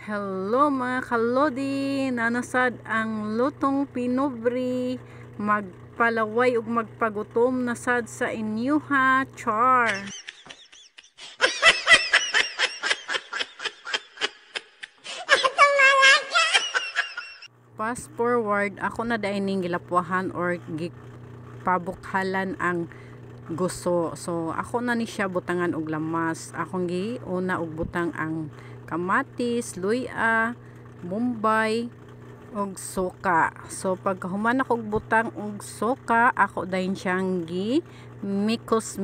Hello mga kalodi, nanasad ang lutong pinobre, magpalaway ug magpagutom nasad sa inyo ha, char. Fast forward, ako na dining gilapwahan or gipabukhalan ang guso. So ako na ni siya butangan og lamas. Akong giuna og butang ang kamatis, luya, bombay og suka. So pagkahuman ako og butang og suka, ako dayon siyang gi mikos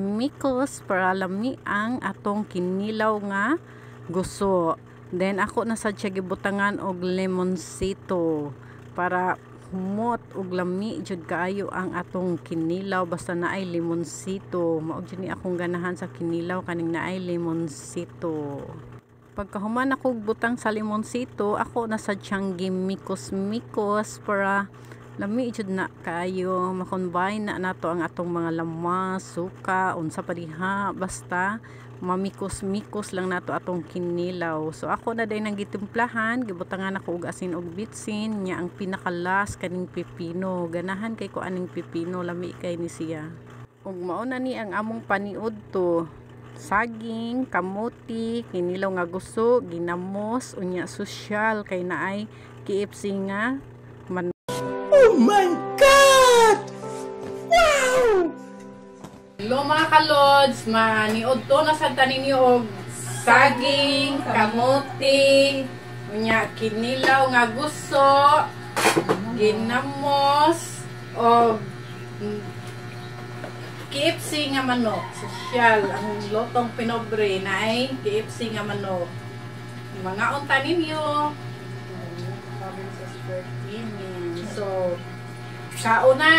para lami ang atong kinilaw nga guso. Then ako na sad siya gibutangan og lemonsito para humot ug lami jud kaayo ang atong kinilaw basta naay lemonsito. Mao jud ni akong ganahan sa kinilaw kaning naay lemonsito. Pagkahuman ako butang sa lemonsito, ako na sad siyang gimikos para lami jud na kaayo, makonbine na nato ang atong mga lamas, suka, unsa pa diha, basta mamikos-mikos lang nato atong kinilaw. So ako na day nang gitimplahan, gibutangan ako og asin og bitsin, nya ang pinakalas kaning pipino. Ganahan kay ko aning pipino, lami kay ni siya. Ug mao na ni ang among paniud to. Saging, kamuti, kinilaw nga guso, ginamos, unya sosyal kay naay KFC nga man. Oh my God! Wow! Hello mga kalods, maniod to na sa tanin niyo og saging, kamuti, unya kinilaw nga guso, ginamos, og KFC nga manok. Sosyal ang lotong pinobre na ay KFC nga manok. Mga unta ninyo. So, kauna.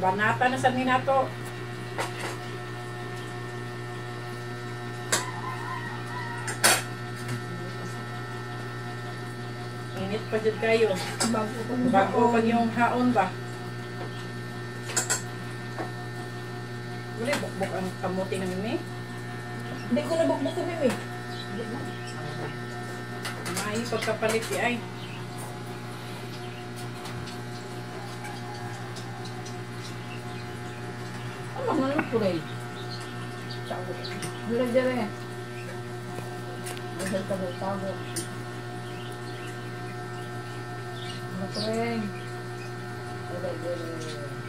Banata na sa minato. Init pa dyan kayo. Bago pag yung haon ba? Wala, bukbok ang kamuti ng mimi? Hindi ko na bukbok sa mimi. May pagkapalit ay. Ano naman po rin? Wala dyan eh. Wala tago-tago. Ano po rin? Wala dyan eh.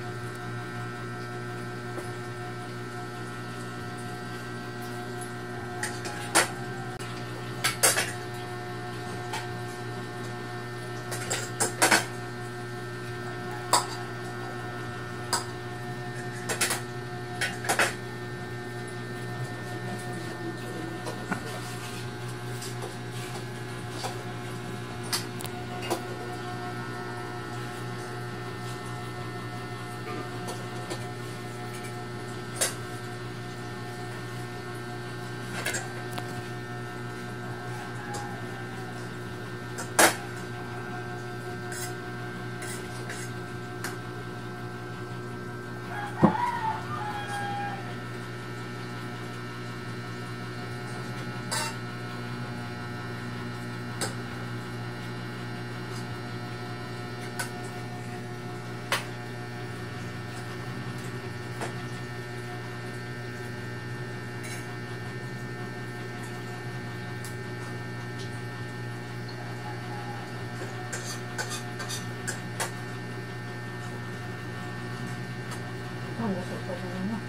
Ang gusto ko na ano?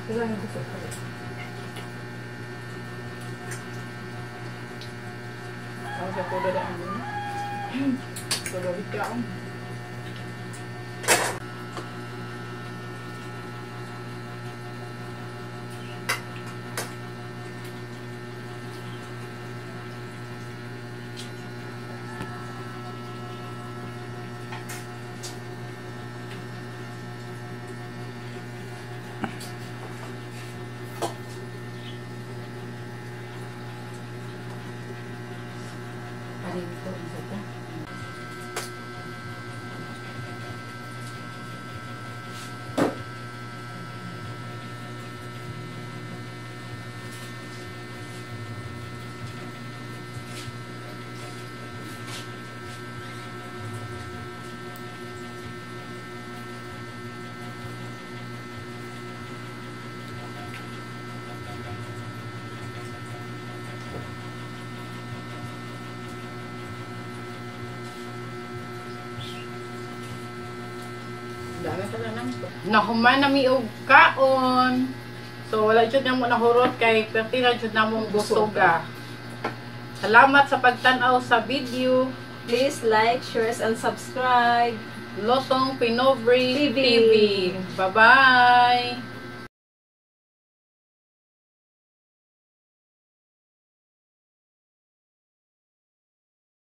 Kailan yung gusto ko? Ako sa koda daan mo. Tulawit ka ako. Dito, dito. Nahuman na mi og kaon. So wala jud namo nahurot kay perti na jud namong busoga. Salamat sa pagtan-aw sa video. Please like, share, and subscribe. Lotong Pinovri TV. TV. Bye-bye.